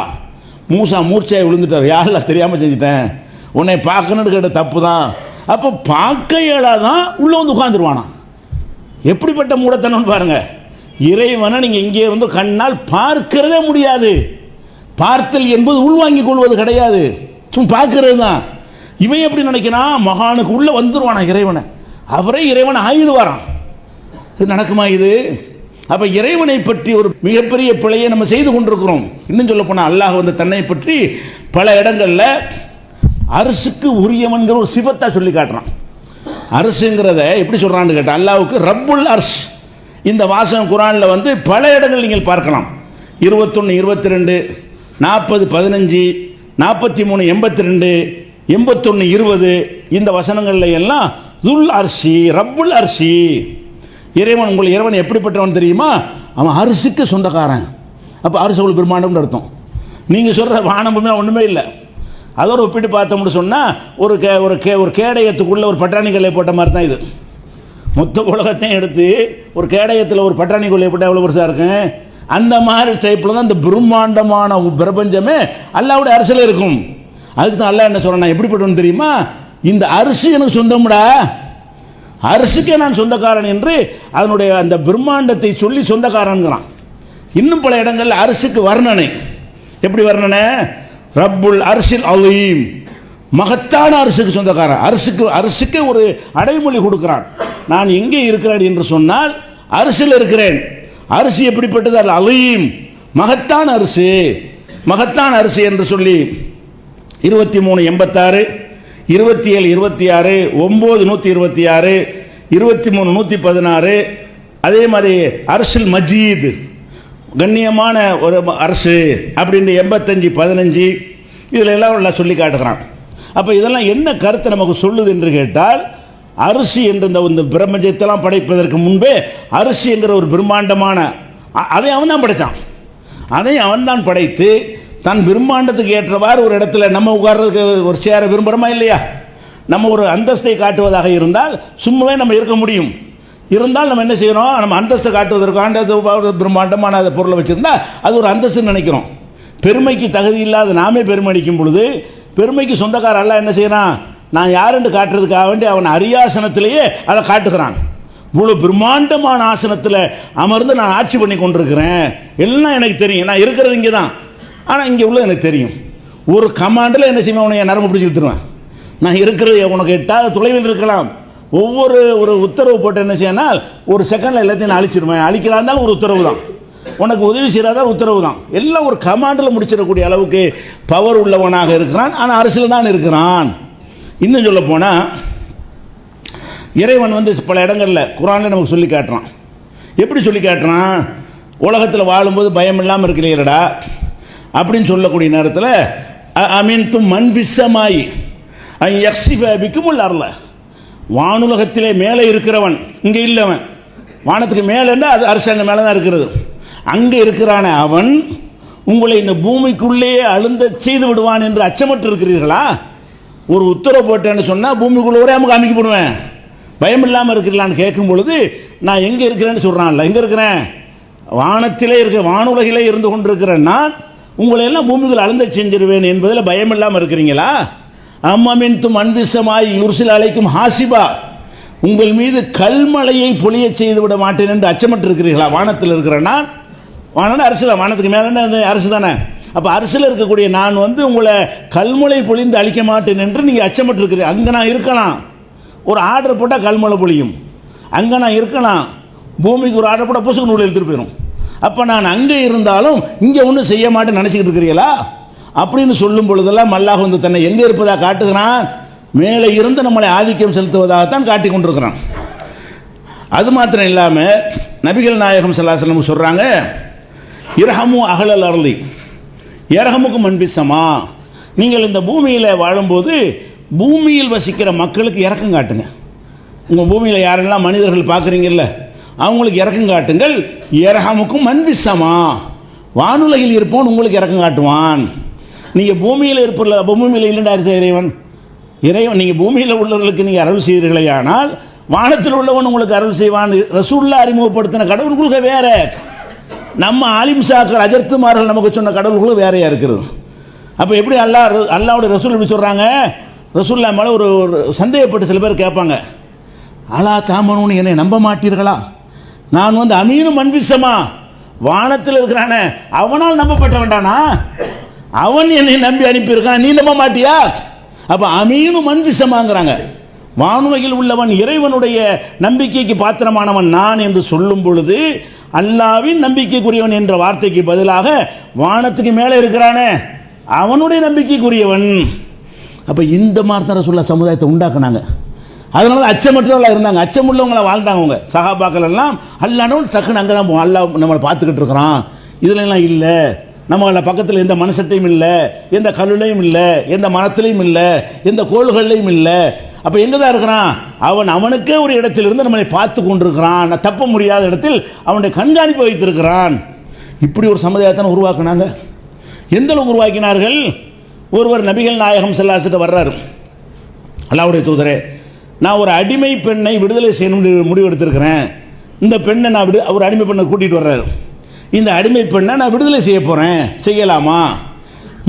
மூசா மூர்ச்சையை விழுந்துட்டார், யாரெல்லாம் தெரியாமல் செஞ்சுட்டேன், உன்னை பார்க்கணுன்னு கேட்ட தப்பு தான். அப்போ பார்க்க இயலாதான் உள்ள வந்து உட்காந்துருவானா. எப்படிப்பட்ட மூடத்தனம் பாருங்க. இறைவனை நீங்க இங்கே இருந்து கண்ணால் பார்க்கிறதே முடியாது. பார்த்தல் என்பது உள்வாங்கிக் கொள்வது கிடையாது, சும்மா பார்க்கிறது தான். இவன் எப்படி நினைக்கிறான், மகானுக்கு உள்ள வந்துருவானா இறைவனை, அவரே இறைவனை ஆயிடுவாரான். இது நடக்குமா இது? அப்ப இறைவனை பற்றி ஒரு மிகப்பெரிய பிழையை நம்ம செய்து கொண்டிருக்கிறோம். இன்னும் சொல்ல போனா அல்லாஹ் வந்து தன்னை பற்றி பல இடங்கள்ல அரசுக்கு உரியவன்கிற ஒரு சிபத்தா சொல்லி காட்டுறான். அரசுங்கிறத எப்படி சொல்றான்னு கேட்டா, அல்லாஹ்வுக்கு ரப்புல் அர்ஷ். இந்த வாசகம் குர்ஆன்ல வந்து பல இடங்கள் நீங்கள் பார்க்கலாம். 21, 22, 40, 15, 43, 82, 81, 20 இந்த வசனங்கள்ல எல்லாம் துல் அர்ஷி ரப்புல் அர்ஷி. இறைவன், உங்கள் இறைவன் எப்படிப்பட்டவன் தெரியுமா? அவன் அரிசிக்கு சொந்தக்காரன். அப்போ அரிசி அவ்வளோ பிரம்மாண்டம்னு அர்த்தம். நீங்கள் சொல்கிற வானமுமே ஒன்றுமே இல்லை. அதோட ஒப்பிட்டு பார்த்தோம்னு சொன்னால் ஒரு கேடயத்துக்குள்ளே ஒரு பட்டாணி கொல்லை போட்ட மாதிரி தான் இது. மொத்த உலகத்தையும் எடுத்து ஒரு கேடயத்தில் ஒரு பட்டாணி கொல்லை போட்டால் எவ்வளோ பெருசாக இருக்கும். அந்த மாதிரி டைப்பில் தான் இந்த பிரம்மாண்டமான பிரபஞ்சமே அல்லாஹ்வுடைய அரசில் இருக்கும். அதுக்கு தான் அல்லாஹ் என்ன சொல்கிறான், எப்படிப்பட்டவன் தெரியுமா? இந்த அரிசி எனக்கு சொந்தம்டா, அரசுக்கே நான் சொந்தக்காரன் என்று அதனுடைய அந்த பிரம்மாண்டத்தை சொல்லி சொந்தக்காரன்கிறான். இன்னும் பல இடங்களில் அரசுக்கு வர்ணனை. எப்படி வர்ணனை? ரப்புல் அர்ஷில் அலீம், மகத்தான அரசுக்கு சொந்தக்காரன். அரசுக்கு ஒரு அடைமொழி கொடுக்கிறான். நான் எங்கே இருக்கிறேன் என்று சொன்னால் அரசில் இருக்கிறேன். அரிசி எப்படிப்பட்டது? அலீம், மகத்தான அரிசி, மகத்தான அரிசி என்று சொல்லி 23, 86, 27, 26, 9, 126, 23, 116, அதே மாதிரி அரசில் மஜீத், கண்ணியமான ஒரு அரசு அப்படின்னு 85, 15 இதில் எல்லாம் சொல்லி காட்டுகிறான். அப்போ இதெல்லாம் என்ன கருத்தை நமக்கு சொல்லுது என்று கேட்டால், அரிசி என்ற இந்த பிரபஞ்சத்தெல்லாம் படைப்பதற்கு முன்பே அரிசி என்கிற ஒரு பிரம்மாண்டமான அதை அவன் தான் படைத்தான். அதை அவன் தான் படைத்து தன் பிரம்மாண்டத்துக்கு ஏற்றவாறு ஒரு இடத்துல நம்ம உட்கார்றதுக்கு ஒரு சேர விரும்புகிறோமா இல்லையா? நம்ம ஒரு அந்தஸ்தை காட்டுவதாக இருந்தால் சும்மாவே நம்ம இருக்க முடியும். இருந்தால் நம்ம என்ன செய்யணும், நம்ம அந்தஸ்தை காட்டுவதற்கான பிரம்மாண்டமான பொருளை வச்சுருந்தா அது ஒரு அந்தஸ்து நினைக்கிறோம். பெருமைக்கு தகுதி இல்லாத நாமே பெருமை அடிக்கும் பொழுது பெருமைக்கு சொந்தக்கார அல்ல என்ன செய்யறான், நான் யாருன்னு காட்டுறதுக்காக வேண்டி அவன் அரியாசனத்திலேயே அதை காட்டுகிறான். இவ்வளோ பிரம்மாண்டமான ஆசனத்தில் அமர்ந்து நான் ஆட்சி பண்ணி கொண்டிருக்கிறேன், எல்லாம் எனக்கு தெரியும், நான் இருக்கிறது இங்கே தான், ஆனால் இங்கே உள்ள எனக்கு தெரியும். ஒரு கமாண்டில் என்ன செய்வேன், உனக்கு நரம்பு பிடிச்சி இழுத்துருவேன். நான் இருக்கிறது உனக்கு எட்டாத தொலைவில் இருக்கலாம். ஒரு உத்தரவு போட்டு என்ன செய்யனால் ஒரு செகண்டில் எல்லாத்தையும் நான் அழிச்சிருவேன். அழிக்கிறா இருந்தாலும் ஒரு உத்தரவு தான், உனக்கு உதவி செய்யாதான் உத்தரவு தான். எல்லாம் ஒரு கமாண்டில் முடிச்சிடக்கூடிய அளவுக்கு பவர் உள்ளவனாக இருக்கிறான். ஆனால் அரசியல் தான் இருக்கிறான். இன்னும் சொல்ல போனால் இறைவன் வந்து பல இடங்களில் குர்ஆனில் நமக்கு சொல்லி காட்டுறான். எப்படி சொல்லி காட்டுறான்? உலகத்தில் வாழும்போது பயம் இல்லாமல் இருக்கிறீரடா அப்படின்னு சொல்லக்கூடிய நேரத்தில் அமீன்தும் மன்விசமாயி யக்ஸிபிக்கும் அருள, வானுலகத்திலே மேலே இருக்கிறவன் இங்கே இல்லவன், வானத்துக்கு மேலேன்னா அது அரசாங்கம் மேலே தான் இருக்கிறது, அங்கே இருக்கிறான அவன் உங்களை இந்த பூமிக்குள்ளே அழுந்த செய்து விடுவான் என்று அச்சமற்று இருக்கிறீர்களா? ஒரு உத்தரவு போட்டேன்னு சொன்னால் பூமிக்குள்ளே ஒரே அமுக்கு அமைக்கப்படுவேன், பயம் இல்லாமல் இருக்கிறீங்களான்னு கேட்கும் பொழுது நான் எங்கே இருக்கிறேன்னு சொல்கிறான்ல, எங்கே இருக்கிறேன், வானத்திலே இருக்க வானுலகிலே இருந்து கொண்டிருக்கிறேன் நான், உங்களை எல்லாம் பூமிக்குள் அழுந்த செஞ்சிருவேன் என்பதில் பயம் இல்லாமல் இருக்கிறீங்களா? அம்மமின்தும் அன்பிசமாய் யுர்சில் அலைக்கும் ஹாசிபா, உங்கள் மீது கல்மலையை பொழிய செய்து விட மாட்டேன் என்று அச்சமற்று இருக்கிறீர்களா? வானத்தில் இருக்கிற நான், வான அரசு தான், வானத்துக்கு மேலே அரசு தானே. அப்போ அரசில் இருக்கக்கூடிய நான் வந்து உங்களை கல்மலை பொழிந்து அழிக்க மாட்டேன் என்று நீங்கள் அச்சமற்று இருக்கிறீங்க. அங்கே நான் இருக்கலாம், ஒரு ஆர்டர் போட்டால் கல்மலை பொழியும், அங்கே நான் இருக்கலாம், பூமிக்கு ஒரு ஆர்டர் போட்டால் புசுக்கு நூல் எடுத்துகிட்டு போயிடும். அப்போ நான் அங்கே இருந்தாலும் இங்கே ஒன்றும் செய்ய மாட்டேன்னு நினச்சிக்கிட்டு இருக்கிறீங்களா அப்படின்னு சொல்லும் பொழுதெல்லாம் அல்லாஹ் வந்து தன்னை எங்கே இருப்பதாக காட்டுகிறான், மேலே இருந்து நம்மளை ஆதிக்கம் செலுத்துவதாகத்தான் காட்டி கொண்டிருக்கிறான். அது மாத்திரம் இல்லாமல் நபிகள் நாயகம் ஸல்லல்லாஹு அலைஹி வஸல்லம் சொல்கிறாங்க, இரஹமு அஹ்லல் அர்லி இரஹமுக்கும் அன்பிசமா, நீங்கள் இந்த பூமியில் வாழும்போது பூமியில் வசிக்கிற மக்களுக்கு இரக்கம் காட்டுங்க. உங்கள் பூமியில் யாரெல்லாம் மனிதர்கள் பார்க்குறீங்கல்ல அவங்களுக்கு இரக்கம் காட்டுங்கள். இரஹமுக்கும் அன்பிசமா, வானுலகில் இருப்பவன் உங்களுக்கு இரக்கம் காட்டுவான். நீங்கள் பூமியில் இருப்ப பூமியில் இல்லைண்டா இறைவன் இறைவன் நீங்கள் பூமியில் உள்ளவர்களுக்கு நீங்கள் அருள் செய்கிறீர்களே, ஆனால் வானத்தில் உள்ளவன் உங்களுக்கு அருள் செய்வான். ரசூலுல்லாஹ் அறிமுகப்படுத்தின கடவுள்களுக்கு வேற, நம்ம ஆலிம்சாக்கள் அஜர்த்துமார்கள் நமக்கு சொன்ன கடவுள்களும் வேறையா இருக்கிறது. அப்போ எப்படி அல்லாவுடைய ரசூல் எப்படி சொல்கிறாங்க? ரசூல்லா மேலே ஒரு சந்தேகப்பட்டு சில பேர் கேட்பாங்க, அலா தாமனூன்னு என்னை நம்ப மாட்டீர்களா? நான் வந்து அமீனும் மன்விசமா, வானத்தில் இருக்கிறானே அவனால் நம்பப்பட்ட வேண்டானா? அவன் என்னை நம்பி அனுப்பியிருக்கான், நீ நம்ப மாட்டியா? அப்போ அமீனும் மன்விசமாங்கிறாங்க. வானுலகில் உள்ளவன் இறைவனுடைய நம்பிக்கைக்கு பாத்திரமானவன் நான் என்று சொல்லும் பொழுது அல்லாவின் நம்பிக்கைக்குரியவன் என்ற வார்த்தைக்கு பதிலாக வானத்துக்கு மேலே இருக்கிறானே அவனுடைய நம்பிக்கைக்குரியவன். அப்போ இந்த மாதிரி தான் ரசூலுல்லாஹ் சமுதாயத்தை உண்டாக்குனாங்க. அதனால அச்சமற்றவர்களாக இருந்தாங்க, அச்சமுள்ளவங்களை வாழ்ந்தாங்க. அவங்க சஹாபாக்கள் எல்லாம் அல்லானோடு டக்குன்னு அங்கே தான் அல்லாஹ் நம்மளை பார்த்துக்கிட்டு இருக்கிறான், இதுலாம் இல்லை, நம்மள பக்கத்தில் எந்த மனசட்டையும் இல்லை, எந்த கல்லுலையும் இல்லை, எந்த மரத்திலையும் இல்லை, எந்த கோள்கள்லையும் இல்லை. அப்போ எங்கே தான் இருக்கிறான்? அவனுக்கே ஒரு இடத்திலிருந்து நம்மளை பார்த்து கொண்டிருக்கிறான், தப்ப முடியாத இடத்தில் அவனுடைய கண்காணிப்பு வைத்திருக்கிறான். இப்படி ஒரு சமுதாயத்தை உருவாக்குனாங்க. எந்த அளவுக்கு உருவாக்கினார்கள்? ஒருவர் நபிகள் நாயகம் ஸல்லல்லாஹு அலைஹி வஸல்லம் வர்றாரு, அல்லாஹ்வுடைய தூதரே, நான் ஒரு அடிமை பெண்ணை விடுதலை செய்யணும்னு முடிவெடுத்திருக்கிறேன். இந்த பெண்ணை நான் ஒரு அடிமை பெண்ணை கூட்டிகிட்டு வர்றாரு. இந்த அடிமை பெண்ணை நான் விடுதலை செய்ய போகிறேன், செய்யலாமா?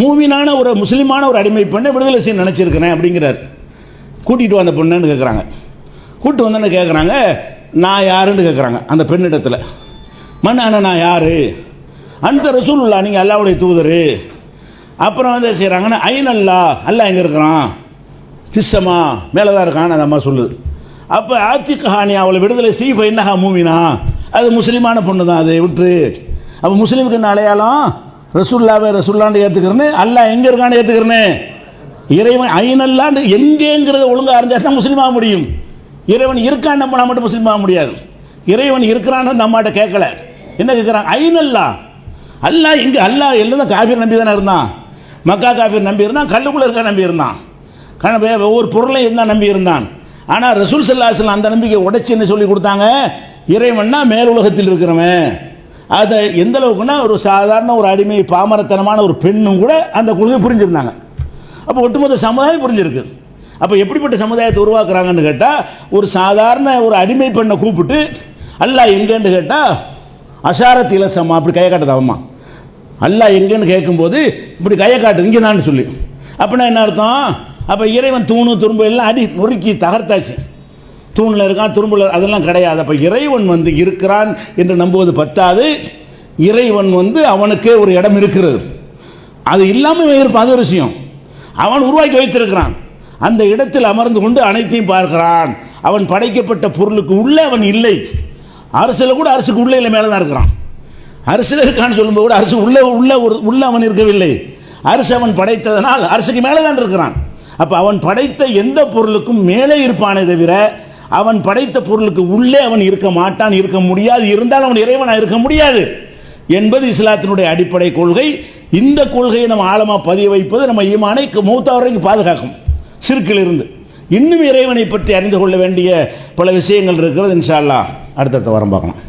மூமினான ஒரு முஸ்லீமான ஒரு அடிமை பெண்ணை விடுதலை செய்ய நினச்சிருக்கிறேன் அப்படிங்கிறார். கூட்டிகிட்டு வந்த பொண்ணுன்னு கேட்குறாங்க. கூப்பிட்டு வந்தேன்னு கேட்குறாங்க, நான் யாருன்னு கேட்குறாங்க அந்த பெண்ணிடத்தில். மண்ணான நான் யார்? அந்த ரசூலுல்லாஹ், நீங்கள் அல்லாஹ்வுடைய தூதர். அப்புறம் வந்து செய்கிறாங்கன்னா ஐன் அல்லாஹ் எங்கே இருக்கிறான்? கிஸ்ஸமா, மேலே தான் இருக்கான் அந்த அம்மா சொல்லுது. அப்போ ஆத்திகஹானி, அவளை விடுதலை செய்ய என்னஹா மூமினா, அது முஸ்லீமான பொண்ணு தான், அதை விட்டுரு. அப்போ முஸ்லீமுக்கு என்ன அடையாளம்? ரசூல்லான்னு ஏற்றுக்கிறேன்னு, அல்லாஹ் எங்கே இருக்கான்னு ஏற்றுக்கிறேன்னு. இறைவன் ஐநல்லாண்டு எங்கேங்கிறத ஒழுங்காக அறிஞ்சா தான் முஸ்லீமாக முடியும். இறைவன் இருக்கான்னு நம்ம மட்டும் முஸ்லீமாக முடியாது. இறைவன் இருக்கிறான்னு நம்மகிட்ட கேட்கல, என்ன கேட்குறாங்க? ஐநல்லா, அல்லாஹ் எங்கே? அல்லாஹ் எல்லாம் காஃபிர் நம்பி தானே இருந்தான், மக்கா காஃபிர் நம்பி இருந்தான், கல்லுக்குள்ளே இருக்க நம்பி இருந்தான், ஒவ்வொரு பொருளையும் இருந்தான் நம்பி இருந்தான். ஆனால் ரசூல் ஸல்லல்லாஹு அலைஹி வஸல்லம் அந்த நம்பிக்கை உடைச்சி என்ன சொல்லி கொடுத்தாங்க? இறைவன்னா மேல் உலகத்தில் இருக்கிறவன். அதை எந்த அளவுக்குன்னா ஒரு சாதாரண ஒரு அடிமை பாமரத்தனமான ஒரு பெண்ணும் கூட அந்த கொள்கை புரிஞ்சிருந்தாங்க. அப்போ ஒட்டுமொத்த சமுதாயம் புரிஞ்சிருக்கு. அப்போ எப்படிப்பட்ட சமுதாயத்தை உருவாக்குறாங்கன்னு கேட்டால், ஒரு சாதாரண ஒரு அடிமை பெண்ணை கூப்பிட்டு அல்லாஹ் எங்கேன்னு கேட்டால் அஷாரத் இலசம்மா, அப்படி கையை காட்டுதாம்மா. அல்லாஹ் எங்கேன்னு கேட்கும்போது இப்படி கையை காட்டுது, இங்கே தான் சொல்லி. அப்படின்னா என்ன அர்த்தம்? அப்போ இறைவன் தூணு துரும்பு எல்லாம் அடி நொறுக்கி தகர்த்தாச்சு. தூணில் இருக்கான், துரும்பில் அதெல்லாம் கிடையாது. அப்போ இறைவன் வந்து இருக்கிறான் என்று நம்புவது பத்தாது, இறைவன் வந்து அவனுக்கே ஒரு இடம் இருக்கிறது, அது இல்லாமல் இருப்பான், அது ஒரு விஷயம். அவன் உருவாக்கி வைத்திருக்கிறான், அந்த இடத்தில் அமர்ந்து கொண்டு அனைத்தையும் பார்க்கிறான். அவன் படைக்கப்பட்ட பொருளுக்கு உள்ளே அவன் இல்லை. அரசில் கூட அரசுக்கு உள்ளே இல்லை, மேலே தான் இருக்கிறான். அரசில் இருக்கான்னு சொல்லும்போது கூட அரசு உள்ள அவன் இருக்கவில்லை. அரசு அவன் படைத்ததனால் அரசுக்கு மேலே தான் இருக்கிறான். அப்போ அவன் படைத்த எந்த பொருளுக்கும் மேலே இருப்பானே தவிர அவன் படைத்த பொருளுக்கு உள்ளே அவன் இருக்க மாட்டான், இருக்க முடியாது. இருந்தால் அவன் இறைவனாக இருக்க முடியாது என்பது இஸ்லாத்தினுடைய அடிப்படை கொள்கை. இந்த கொள்கையை நம்ம ஆழமாக பதிய வைப்பது நம்ம ஈமானை மௌத்தா வரைக்கும் பாதுகாக்கும், ஷிர்கில் இருந்து. இன்னும் இறைவனை பற்றி அறிந்து கொள்ள வேண்டிய பல விஷயங்கள் இருக்கிறது. இன்ஷா அல்லாஹ் அடுத்தடுத்த வாரம் பார்க்கலாம்.